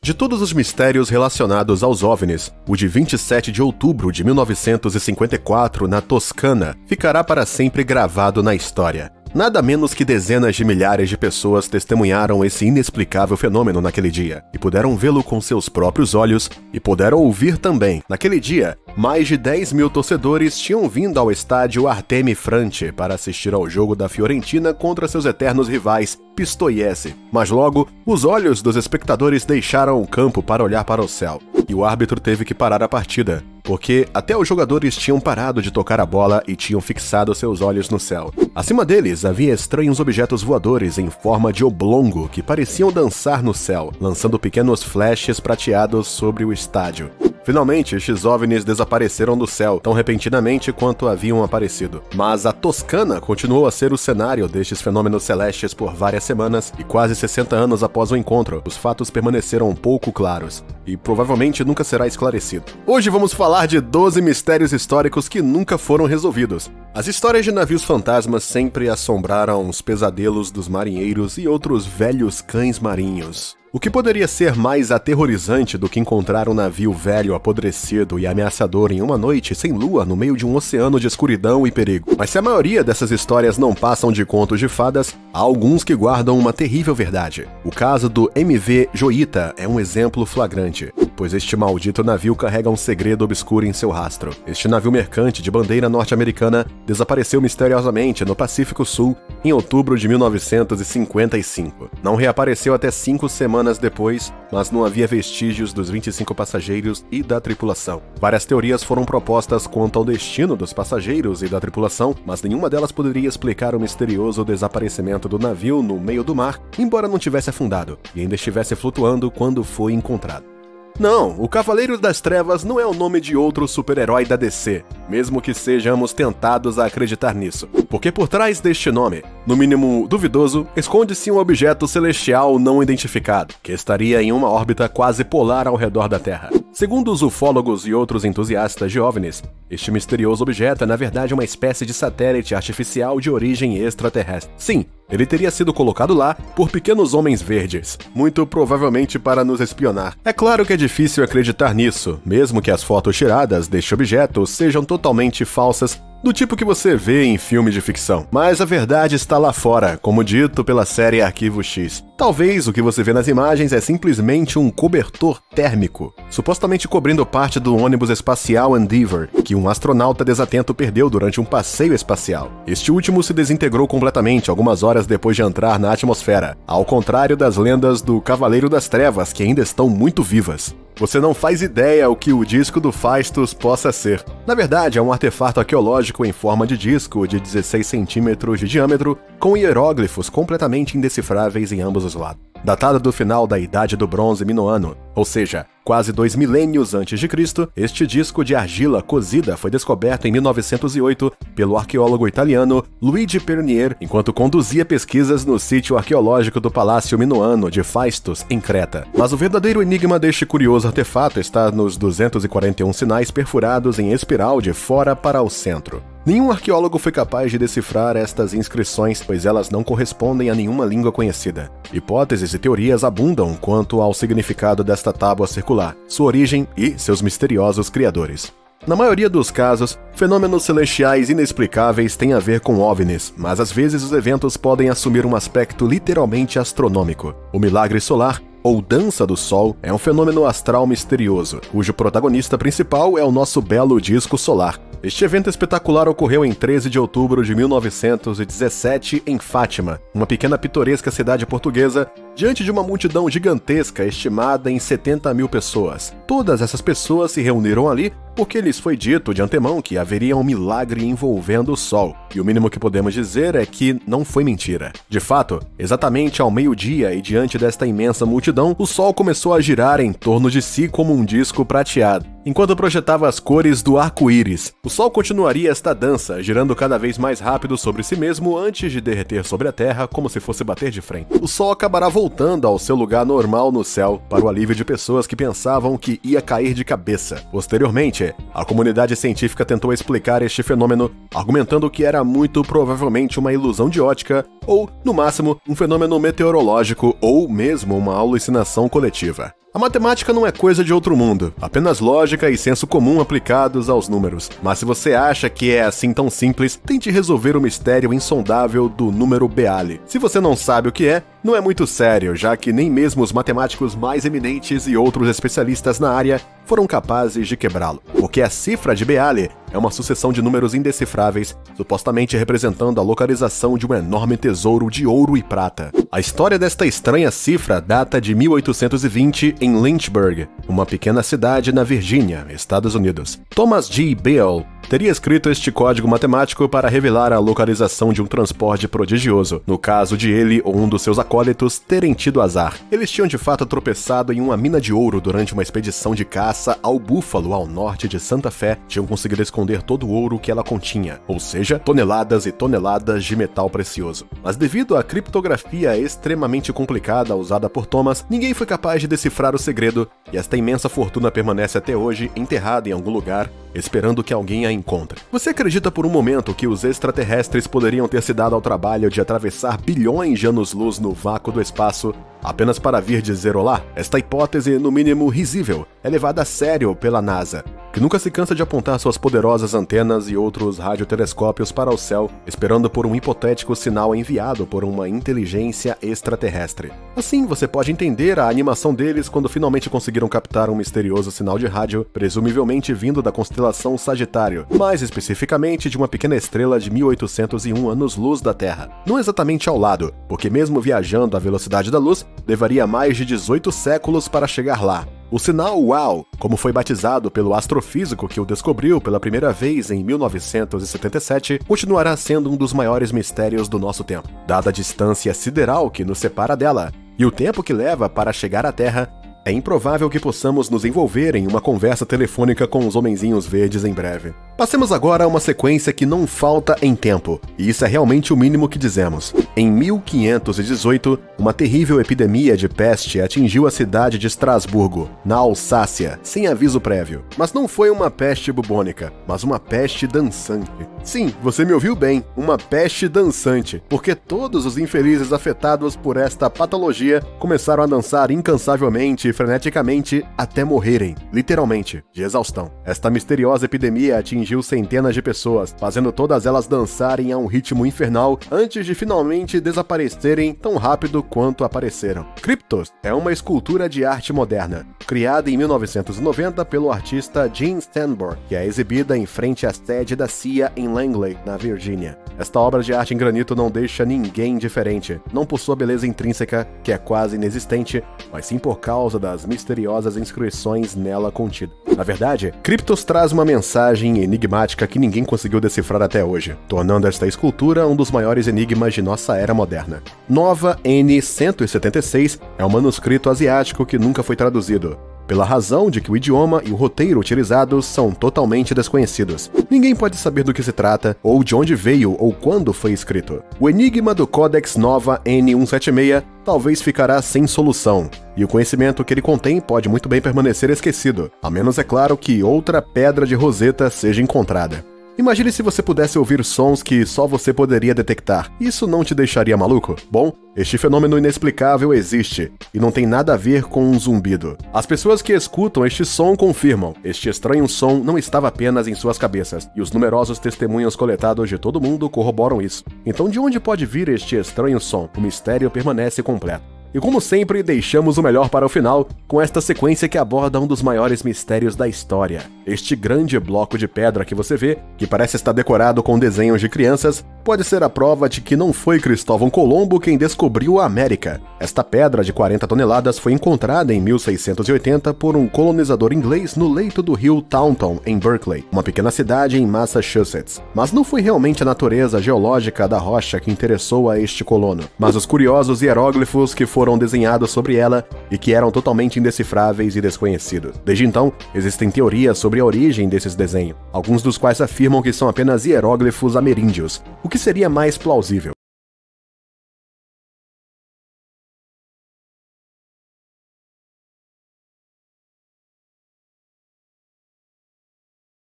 De todos os mistérios relacionados aos OVNIs, o de 27 de outubro de 1954, na Toscana, ficará para sempre gravado na história. Nada menos que dezenas de milhares de pessoas testemunharam esse inexplicável fenômeno naquele dia, e puderam vê-lo com seus próprios olhos, e puderam ouvir também. Naquele dia, mais de 10 mil torcedores tinham vindo ao estádio Artemio Franchi para assistir ao jogo da Fiorentina contra seus eternos rivais, Pistoiese. Mas logo, os olhos dos espectadores deixaram o campo para olhar para o céu, e o árbitro teve que parar a partida, porque até os jogadores tinham parado de tocar a bola e tinham fixado seus olhos no céu. Acima deles havia estranhos objetos voadores em forma de oblongo que pareciam dançar no céu, lançando pequenos flashes prateados sobre o estádio. Finalmente, estes OVNIs desapareceram do céu tão repentinamente quanto haviam aparecido. Mas a Toscana continuou a ser o cenário destes fenômenos celestes por várias semanas, e quase 60 anos após o encontro, os fatos permaneceram pouco claros, e provavelmente nunca será esclarecido. Hoje vamos falar de 12 mistérios históricos que nunca foram resolvidos. As histórias de navios fantasmas sempre assombraram os pesadelos dos marinheiros e outros velhos cães marinhos. O que poderia ser mais aterrorizante do que encontrar um navio velho, apodrecido e ameaçador em uma noite sem lua no meio de um oceano de escuridão e perigo? Mas se a maioria dessas histórias não passam de contos de fadas, há alguns que guardam uma terrível verdade. O caso do MV Joita é um exemplo flagrante, pois este maldito navio carrega um segredo obscuro em seu rastro. Este navio mercante de bandeira norte-americana desapareceu misteriosamente no Pacífico Sul em outubro de 1955. Não reapareceu até 5 semanas depois, mas não havia vestígios dos 25 passageiros e da tripulação. Várias teorias foram propostas quanto ao destino dos passageiros e da tripulação, mas nenhuma delas poderia explicar o misterioso desaparecimento do navio no meio do mar, embora não tivesse afundado e ainda estivesse flutuando quando foi encontrado. Não, o Cavaleiro das Trevas não é o nome de outro super-herói da DC, mesmo que sejamos tentados a acreditar nisso. Porque por trás deste nome, no mínimo duvidoso, esconde-se um objeto celestial não identificado, que estaria em uma órbita quase polar ao redor da Terra. Segundo os ufólogos e outros entusiastas de OVNIs, este misterioso objeto é na verdade uma espécie de satélite artificial de origem extraterrestre. Sim, ele teria sido colocado lá por pequenos homens verdes, muito provavelmente para nos espionar. É claro que é difícil acreditar nisso, mesmo que as fotos tiradas deste objeto sejam totalmente falsas, do tipo que você vê em filmes de ficção. Mas a verdade está lá fora, como dito pela série Arquivo X. Talvez o que você vê nas imagens é simplesmente um cobertor térmico, supostamente cobrindo parte do ônibus espacial Endeavour, que um astronauta desatento perdeu durante um passeio espacial. Este último se desintegrou completamente algumas horas depois de entrar na atmosfera, ao contrário das lendas do Cavaleiro das Trevas, que ainda estão muito vivas. Você não faz ideia o que o disco do Faistos possa ser. Na verdade, é um artefato arqueológico em forma de disco de 16 centímetros de diâmetro, com hieróglifos completamente indecifráveis em ambos os lados. Datado do final da Idade do Bronze Minoano, ou seja, quase 2 milênios antes de Cristo, este disco de argila cozida foi descoberto em 1908 pelo arqueólogo italiano Luigi Pernier, enquanto conduzia pesquisas no sítio arqueológico do Palácio Minoano de Faistos, em Creta. Mas o verdadeiro enigma deste curioso artefato está nos 241 sinais perfurados em espiral de fora para o centro. Nenhum arqueólogo foi capaz de decifrar estas inscrições, pois elas não correspondem a nenhuma língua conhecida. Hipóteses e teorias abundam quanto ao significado desta tábua circular, sua origem e seus misteriosos criadores. Na maioria dos casos, fenômenos celestiais inexplicáveis têm a ver com OVNIs, mas às vezes os eventos podem assumir um aspecto literalmente astronômico. O milagre solar, ou dança do Sol, é um fenômeno astral misterioso, cujo protagonista principal é o nosso belo disco solar. Este evento espetacular ocorreu em 13 de outubro de 1917 em Fátima, uma pequena pitoresca cidade portuguesa, diante de uma multidão gigantesca estimada em 70 mil pessoas. Todas essas pessoas se reuniram ali porque lhes foi dito de antemão que haveria um milagre envolvendo o Sol, e o mínimo que podemos dizer é que não foi mentira. De fato, exatamente ao meio-dia e diante desta imensa multidão, o Sol começou a girar em torno de si como um disco prateado, enquanto projetava as cores do arco-íris. O Sol continuaria esta dança, girando cada vez mais rápido sobre si mesmo antes de derreter sobre a Terra como se fosse bater de frente. O Sol acabará voltando ao seu lugar normal no céu, para o alívio de pessoas que pensavam que ia cair de cabeça. Posteriormente, a comunidade científica tentou explicar este fenômeno, argumentando que era muito provavelmente uma ilusão de ótica, ou, no máximo, um fenômeno meteorológico ou mesmo uma alucinação coletiva. A matemática não é coisa de outro mundo, apenas lógica e senso comum aplicados aos números. Mas se você acha que é assim tão simples, tente resolver o mistério insondável do número Beale. Se você não sabe o que é, não é muito sério, já que nem mesmo os matemáticos mais eminentes e outros especialistas na área foram capazes de quebrá-lo. Porque a cifra de Beale é uma sucessão de números indecifráveis, supostamente representando a localização de um enorme tesouro de ouro e prata. A história desta estranha cifra data de 1820 em Lynchburg, uma pequena cidade na Virgínia, Estados Unidos. Thomas G. Beale teria escrito este código matemático para revelar a localização de um transporte prodigioso, no caso de ele ou um dos seus acólitos terem tido azar. Eles tinham de fato tropeçado em uma mina de ouro durante uma expedição de caça ao Búfalo, ao norte de Santa Fé, tinham conseguido esconder todo o ouro que ela continha, ou seja, toneladas e toneladas de metal precioso. Mas devido à criptografia extremamente complicada usada por Thomas, ninguém foi capaz de decifrar o segredo, e esta imensa fortuna permanece até hoje enterrada em algum lugar, esperando que alguém a encontre. Você acredita por um momento que os extraterrestres poderiam ter se dado ao trabalho de atravessar bilhões de anos-luz no vácuo do espaço apenas para vir dizer olá? Esta hipótese, no mínimo risível, é levada a sério pela NASA, que nunca se cansa de apontar suas poderosas antenas e outros radiotelescópios para o céu, esperando por um hipotético sinal enviado por uma inteligência extraterrestre. Assim, você pode entender a animação deles quando finalmente conseguiram captar um misterioso sinal de rádio, presumivelmente vindo da constelação Sagitário, mais especificamente de uma pequena estrela de 1801 anos-luz da Terra. Não exatamente ao lado, porque mesmo viajando à velocidade da luz, levaria mais de 18 séculos para chegar lá. O sinal WOW, como foi batizado pelo astrofísico que o descobriu pela primeira vez em 1977, continuará sendo um dos maiores mistérios do nosso tempo, dada a distância sideral que nos separa dela e o tempo que leva para chegar à Terra. É improvável que possamos nos envolver em uma conversa telefônica com os homenzinhos verdes em breve. Passemos agora a uma sequência que não falta em tempo, e isso é realmente o mínimo que dizemos. Em 1518, uma terrível epidemia de peste atingiu a cidade de Estrasburgo, na Alsácia, sem aviso prévio. Mas não foi uma peste bubônica, mas uma peste dançante. Sim, você me ouviu bem, uma peste dançante, porque todos os infelizes afetados por esta patologia começaram a dançar incansavelmente e freneticamente até morrerem, literalmente, de exaustão. Esta misteriosa epidemia atingiu centenas de pessoas, fazendo todas elas dançarem a um ritmo infernal antes de finalmente desaparecerem tão rápido quanto apareceram. Cryptos é uma escultura de arte moderna, criada em 1990 pelo artista Gene Steinborn, que é exibida em frente à sede da CIA em Langley, na Virgínia. Esta obra de arte em granito não deixa ninguém indiferente, não por sua beleza intrínseca, que é quase inexistente, mas sim por causa das misteriosas inscrições nela contidas. Na verdade, Cryptos traz uma mensagem enigmática que ninguém conseguiu decifrar até hoje, tornando esta escultura um dos maiores enigmas de nossa era moderna. Nova N-176 é um manuscrito asiático que nunca foi traduzido, pela razão de que o idioma e o roteiro utilizados são totalmente desconhecidos. Ninguém pode saber do que se trata, ou de onde veio ou quando foi escrito. O enigma do Codex Nova N-176 talvez ficará sem solução, e o conhecimento que ele contém pode muito bem permanecer esquecido, a menos, é claro, que outra pedra de Roseta seja encontrada. Imagine se você pudesse ouvir sons que só você poderia detectar. Isso não te deixaria maluco? Bom, este fenômeno inexplicável existe, e não tem nada a ver com um zumbido. As pessoas que escutam este som confirmam, este estranho som não estava apenas em suas cabeças, e os numerosos testemunhos coletados de todo mundo corroboram isso. Então de onde pode vir este estranho som? O mistério permanece completo. E como sempre, deixamos o melhor para o final, com esta sequência que aborda um dos maiores mistérios da história. Este grande bloco de pedra que você vê, que parece estar decorado com desenhos de crianças, pode ser a prova de que não foi Cristóvão Colombo quem descobriu a América. Esta pedra de 40 toneladas foi encontrada em 1680 por um colonizador inglês no leito do rio Taunton, em Berkeley, uma pequena cidade em Massachusetts. Mas não foi realmente a natureza geológica da rocha que interessou a este colono, mas os curiosos hieróglifos que foram desenhados sobre ela e que eram totalmente indecifráveis e desconhecidos. Desde então, existem teorias sobre a origem desses desenhos, alguns dos quais afirmam que são apenas hieróglifos ameríndios, o que seria mais plausível.